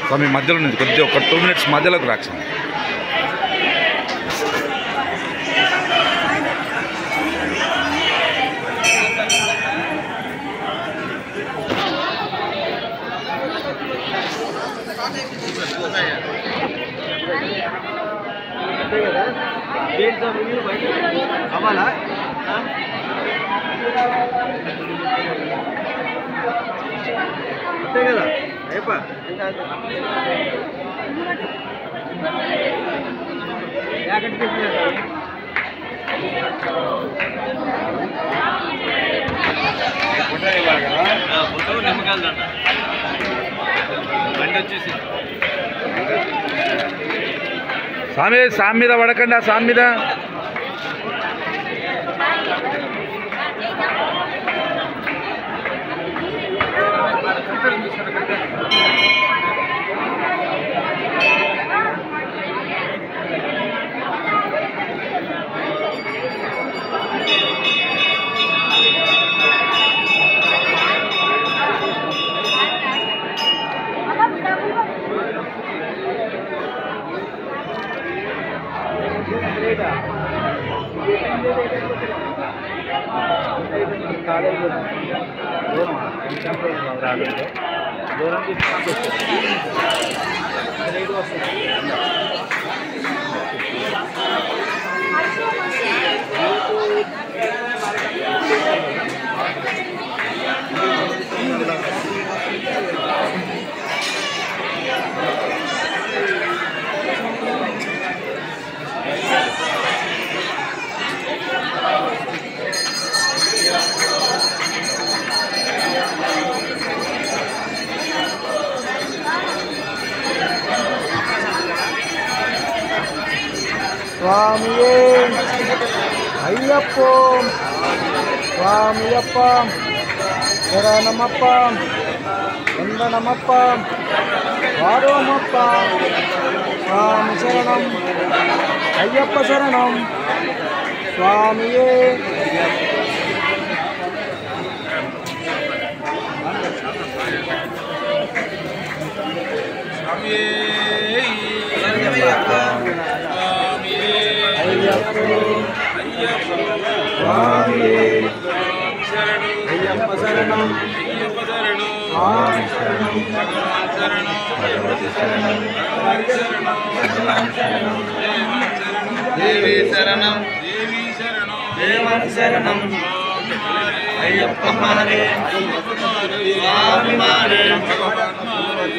స్వామి మధ్యలో నుంచి కొద్దిగా ఒక 2 minutes మధ్యలోకి రాక్ష అవ్వాలా అంతే కదా అయిపా నిమ్మకాయలు బండి వచ్చేసి స్వామి సామి మీద పడకండి ఆ సామి మీద స్వామియే అయ్యప్ప స్వామియప్ప శరణమప్ప వందనమప్ప వారోమప్ప స్వామి శరణం అయ్యప్ప శరణం స్వామియే అయ్యప్ప శరణం దేవి శరణం దేవన్ శరణం అయ్యప్ప మారే స్వామి మారే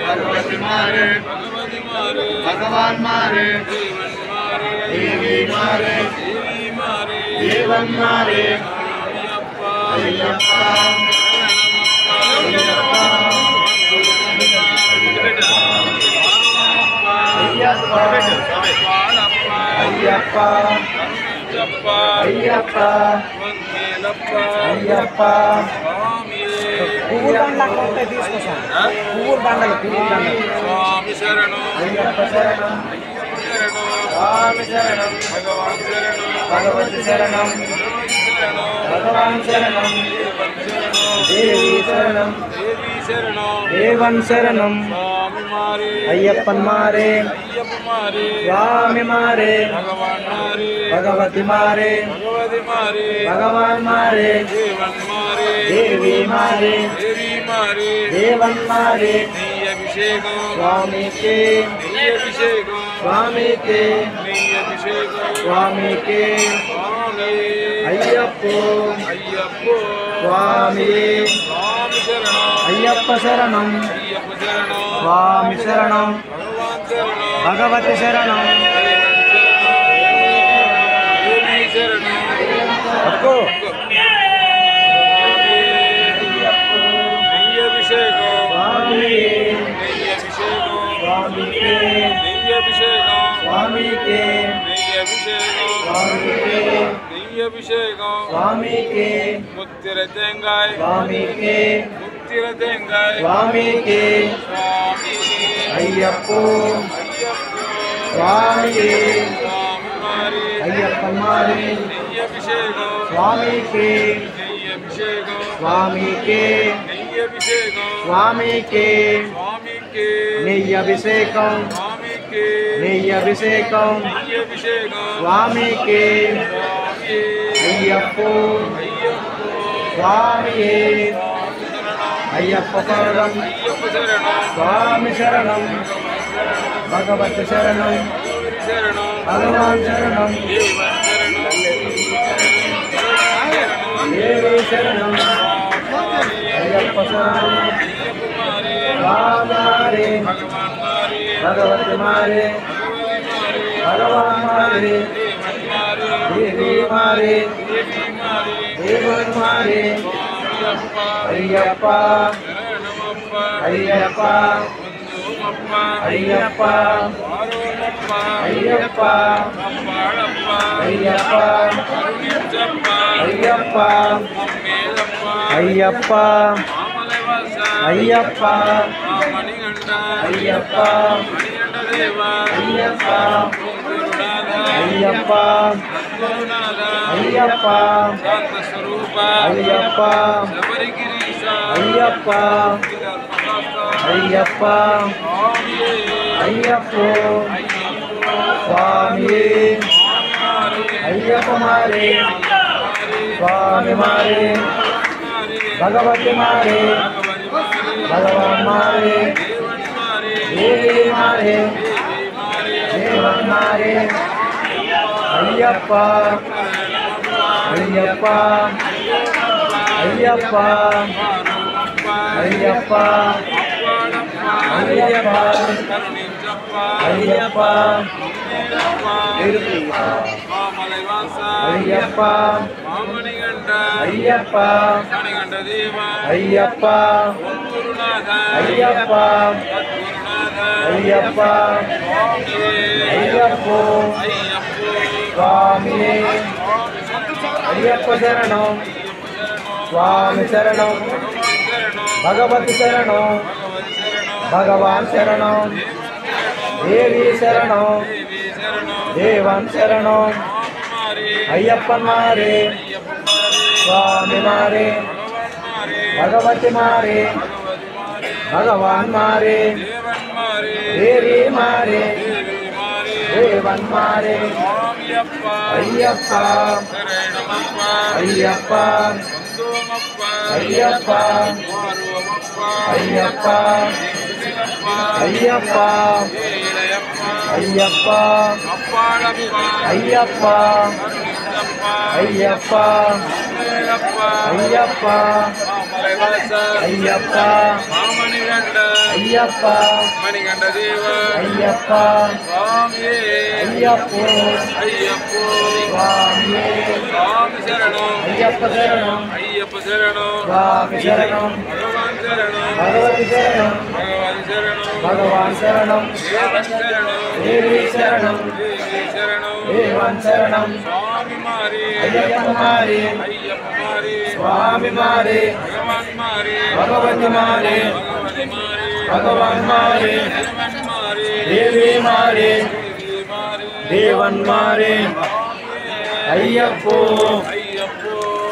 భగవతి మారే భగవాన్ మారే దేవి మారే దేవన్ మారే అయ్యప్ప అయ్యప్ప అయ్యప్ప అయ్యప్ప పువ్వు దండలు ఉంటాయి తీసుకొస్తాను పువ్వు దండలు స్వామి శరణం అయ్యప్ప శరణం స్వామి శరణం భగవాన్ శరణం భగవతి శరణం భగవాన్ శరణం దేవి శరణం దేవన్ శరణం అయ్యప్పన్ మారే స్వామి మారే భగవతి మారే భగవాన్ మారే దేవి మారే దేవన్ మారే స్వామి కే స్వామి కే స్వామి కే అయ్యప్ప స్వామి అయ్యప్ప శరణం స్వామి శరణం భగవతి శరణం స్వామి కే स्वामी के मुक्ति रतेंगाय स्वामी के मुक्ति रतेंगाय स्वामी के अय्यप्पो स्वामी अय्यप्प मारे स्वामी के स्वामी के स्वामी के స్వామికి నెయ్యభిషేకం స్వామికి నెయ్యభిషేకం అభిషేకం స్వామికి స్వామి అయ్యప్పో అయ్యప్ప స్వామియే అయ్యప్ప శరణం అయ్యప్ప శరణం స్వామి శరణం భగవత్ శరణం శరణం భగవాన్ శరణం దేవి శరణం అయ్యప్ప శరణం స్వామి భగవతి మారే భగవాన్ మారే దేవి మారే దేవుని మారే అయ్యప్ప అయ్యప్ప అయ్యప్ప అయ్యప్ప అయ్యప్ప అయ్యప్ప అయ్యప్ప అయ్యప్ప అయ్యప్ప అయ్యప్ప అయ్యప్ప అయ్యప్ప అయ్యప్ప అయ్యప్ప అయ్యప్ప అయ్యప్పో స్వామి అయ్యప్ప మారే స్వామి మారే భగవతి మారే భగవాన్ మారే దేవి మారే దేవన్ మారే అయ్యప్ప అయ్యప్ప అయ్యప్ప అయ్యప్ప అయ్యప్ప అయ్యప్ప అయ్యప్ప అయ్యప్ప అయ్యప్ప అయ్యప్ప అయ్యప్ప అయ్యప్పో స్వామి అయ్యప్ప శరణం స్వామి శరణం భగవతి శరణం భగవాన్ శరణం దేవి శరణం దేవన్ శరణం అయ్యప్పన్ మారే స్వామి మారే భగవతి మారే భగవాన్ మారే దేవి మారే దేవన్ మారే అయ్యప్ప అయ్యప్ప అయ్యప్ప అయ్యప్ప అయ్యప్ప అయ్యప్ప అయ్యప్ప అయ్యప్ప అయ్యప్ప అయ్యప్ప అయ్యప్ప మణిగండ దేవ అయ్యప్ప అయ్యప్పో స్వామి స్వామి శరణం అయ్యప్ప శరణం అయ్యప్ప శరణం స్వామి శరణం భగవాన్ శరణం భగవతి శరణం భగవాన్ శరణం భగవాన్ శరణం దేవన్ శరణం దేవి శరణం దేవి శరణం దేవన్ శరణం స్వామి మారే అయ్యప్ప మారే అయ్యప్ప మారే స్వామి మారే భగవాన్ మారే భగవతి మారే భగవతి మారే భగవాన్ మారే దేవన్ మారే దేవి మారే దేవి మారే దేవన్ మారే అయ్యప్పో అయ్యప్ప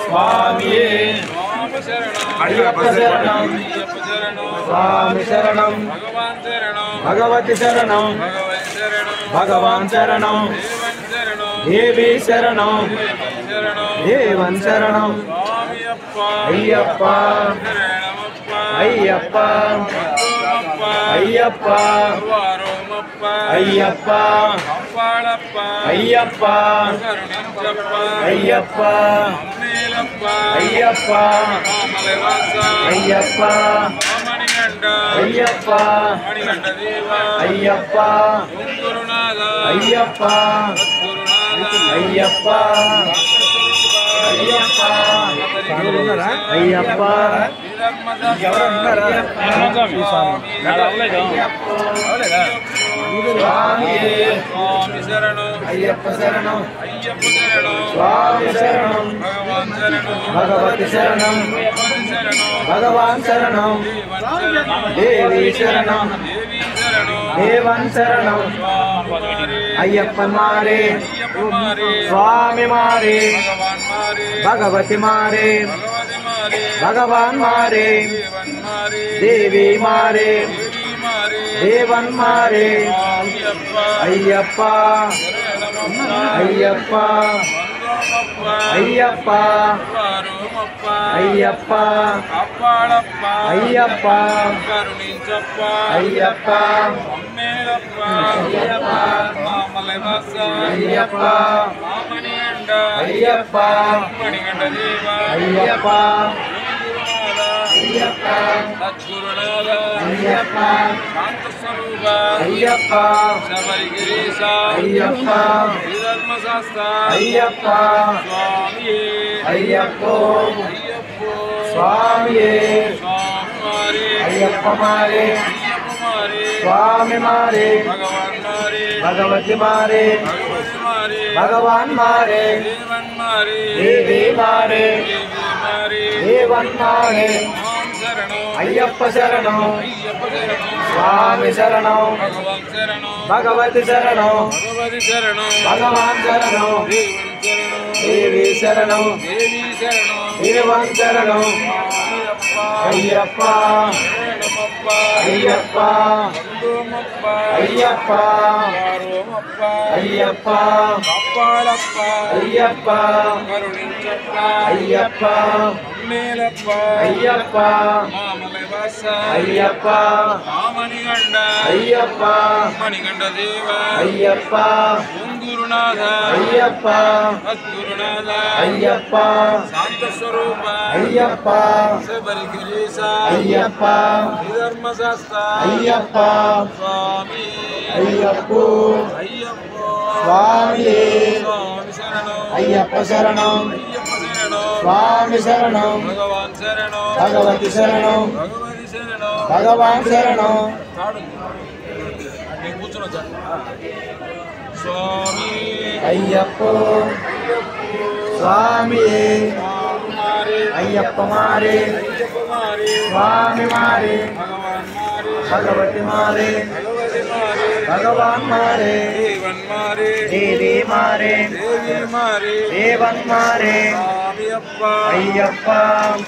స్వామియే స్వామి శరణం అయ్యప్ప శరణం అయ్యప్ప శరణం స్వామి శరణం భగవాన్ శరణం భగవతి శరణం భగవన్ శరణం భగవాన్ శరణం దేవన్ శరణం దేవి శరణం దేవన్ శరణం దేవన్ శరణం స్వామి అప్ప అయ్యప్ప శరణమప్ప అయ్యప్ప అప్ప అయ్యప్ప వారోమప్ప అయ్యప్ప అప్పాళప్ప అయ్యప్ప కరుణించప్ప అయ్యప్ప అమ్మేలప్ప అయ్యప్ప మామలవాస అయ్యప్ప మణిగండ అయ్యప్ప మణిగండ దేవ అయ్యప్ప గురునాథ అయ్యప్ప గురునాథ అయ్యప్ప అయ్యప్ప అయ్యప్ప స్వామి శరణం అయ్యప్ప శరణం అయ్యప్ప శరణం స్వామి శరణం భగవాన్ శరణం భగవతి శరణం భగవతి శరణం భగవాన్ శరణం దేవి శరణం దేవి శరణం దేవన్ శరణం అయ్యప్పన్ మారే అయ్యప్ప మారే స్వామి మారే భగవాన్ మారే భగవతి మారే భగవతి మారే భగవాన్ మారే దేవన్ మారే దేవి మారే దేవి మారే దేవన్మారే అయ్యప్ప అయ్యప్ప అయ్యప్ప వారోమప్ప అయ్యప్ప అప్పాడప్ప అయ్యప్ప కరుణించప్ప అయ్యప్ప అమ్మేలప్ప అయ్యప్ప మామలవాస అయ్యప్ప మామణిగండ అయ్యప్ప మణిగండ దేవ అయ్యప్ప అయ్యప్ప సద్గురునాథ అయ్యప్ప శాంత స్వరూప అయ్యప్ప శబరిగిరీశ అయ్యప్ప ధర్మశాస్త్ర అయ్యప్ప స్వామియే అయ్యప్పో అయ్యప్పో స్వామియే స్వామివారే అయ్యప్ప మారే అయ్యప్పమారే స్వామి మారే భగవాన్ మారే భగవతి మారే భగవతి మారే భగవాన్ మారే దేవన్ మారే దేవి మారే దేవి మారే దేవన్ మారే ఓం శరణం అయ్యప్ప శరణం అయ్యప్ప శరణం స్వామి శరణం భగవాన్ శరణం భగవతి శరణం భగవతి శరణం భగవాన్ శరణం దేవన్ శరణం దేవి శరణం దేవి శరణం దేవన్ శరణం అయ్యప్ప అయ్యప్ప శరణమప్ప అయ్యప్ప బంధుమప్ప అయ్యప్ప వారోమప్ప అయ్యప్ప అప్పాడప్ప అయ్యప్ప కరుణించప్ప అయ్యప్ప అమ్మేలప్ప అయ్యప్ప మామలవాస అయ్యప్ప మామణిగండ అయ్యప్ప మణిగండ దేవ అయ్యప్ప గురునాథ అయ్యప్ప సద్గురునాథ అయ్యప్ప శాంత స్వరూప అయ్యప్ప శబరిగిరీశ అయ్యప్ప ధర్మశాస్త్ర అయ్యప్ప స్వామి అయ్యప్పో అయ్యప్పో స్వామియే స్వామి శరణం అయ్యప్ప శరణం అయ్యప్ప శరణం స్వామి శరణం భగవాన్ శరణం భగవతి శరణం భగవతి శరణం భగవాన్ శరణం తాడు నేను కూర్చున్నా స్వామి అయ్యప్పో అయ్యప్పో స్వామియే స్వామి మారే అయ్యప్ప మారే అయ్యప్ప మారే స్వామి మారే భగవాన్ మారే భగవతి మారే భగవతి మారే భగవాన్ మారే దేవన్ మారే దేవి మారే దేవి మారే దేవన్ మారే స్వామి అప్ప అయ్యప్ప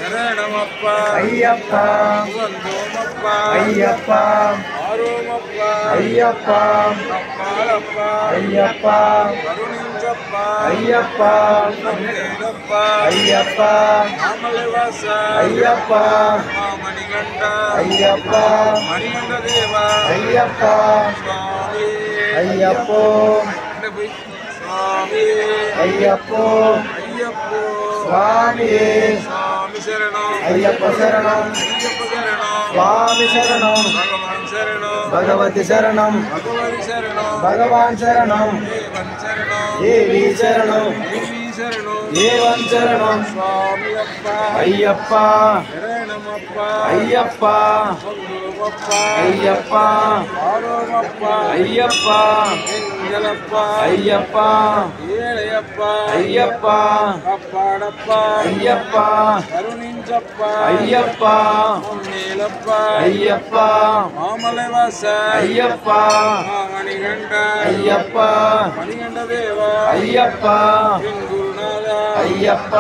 శరణమప్ప అయ్యప్ప వందోమప్ప అయ్యప్ప ఆరోమప్ప అయ్యప్ప అప్పాలప్ప అయ్యప్ప కరుణించప్ప అయ్యప్ప అమ్మేలప్ప అయ్యప్ప మామలవాస అయ్యప్ప మామణిగండ అయ్యప్ప మణిగండ దేవ అయ్యప్ప స్వామి అయ్యప్పో స్వామి అయ్యప్పో అయ్యప్పో స్వామియే స్వామి శరణం అయ్యప్ప శరణం అయ్యప్ప శరణం స్వామి శరణం భగవాన్ శరణం భగవతి శరణం భగవతి శరణం భగవాన్ శరణం దేవన్ శరణం దేవి శరణం దేవి శరణం దేవన్ శరణం స్వామి అప్ప అయ్యప్ప శరణమప్ప అయ్యప్ప బంధుమప్ప అయ్యప్ప ఆరోమప్ప అయ్యప్ప ఎంగలప్ప అయ్యప్ప ఏళయప్ప అయ్యప్ప అప్పాడప్ప అయ్యప్ప కరుణించప్ప అయ్యప్ప అమ్మేలప్ప అయ్యప్ప మామలవాస అయ్యప్ప మణిగండ అయ్యప్ప మణిగండ దేవ అయ్యప్ప గురునాథ అయ్యప్ప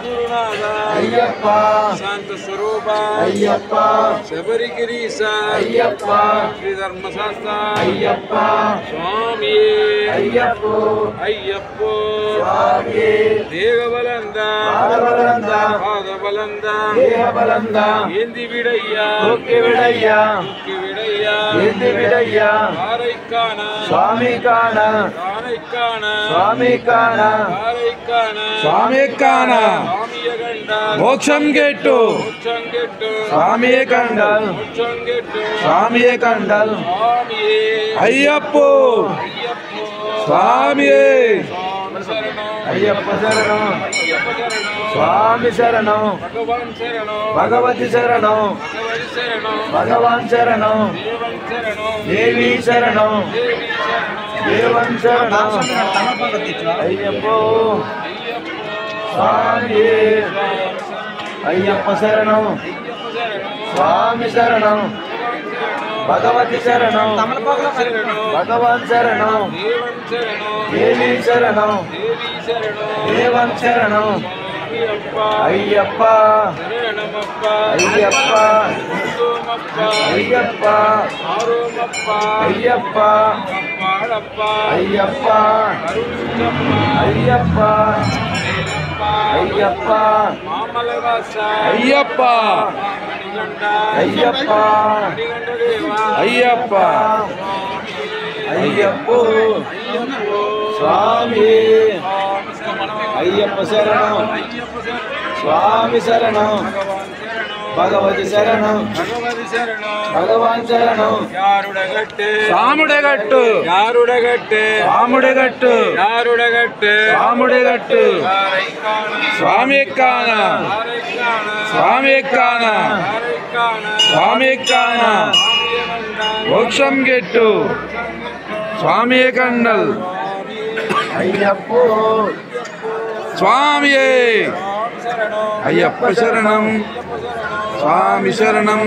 గురునాథ అయ్యప్ప శాంత స్వరూప అయ్యప్ప శబరిగిరీశ అయ్యప్ప శ్రీ ధర్మశాస్త్ర అయ్యప్ప స్వామి అయ్యప్పో అయ్యప్పో స్వామియే దేవబలంద పాదబలంద పాదబలంద దేహబలంద ఏంది విడయ్యా ఒక్కి విడయ్యా ఒక్కి విడయ్యా ఏంది విడయ్యా కారైకాన స్వామి కాన కారైకాన స్వామి కాన కారైకాన స్వామి కాన స్వామియగండ మోక్షం గెట్టు మోక్షం గెట్టు స్వామియే కండల్ మోక్షం గెట్టు స్వామియే కండల్ స్వామియే అయ్యప్పో అయ్యప్పో స్వామియే స్వామి శరణం అయ్యప్ప శరణం అయ్యప్ప శరణం స్వామి శరణం భగవాన్ శరణం భగవతి శరణం భగవతి శరణం భగవాన్ శరణం దేవన్ శరణం దేవి శరణం దేవి శరణం దేవన్ శరణం అయ్యప్పో స్వామియే అయ్యప్ప శరణం స్వామి శరణం భగవతి శరణం భగవాన్ శరణం దేవి శరణం దేవన్ శరణం అయ్యప్ప అయ్యప్ప అయ్యప్ప అయ్యప్ప అయ్యప్ప అయ్యప్ప అయ్యప్ప అయ్యప్ప అయ్యప్ప అయ్యప్ప అయ్యప్ప స్వామి అయ్యప్ప శరణం స్వామి శరణం భగవతి శరణం భగవాన్ శరణం సాముడగట్టు యారుడగట్టే సాముడగట్టు యారుడగట్టే సాముడగట్టు స్వామి ఎక్కాన స్వామి ఎక్కాన స్వామి ఎక్కాన మోక్షం గెట్టు స్వామి కండల్ అయ్యప్ప స్వామి అయ్యప్ప శరణం స్వామి శరణం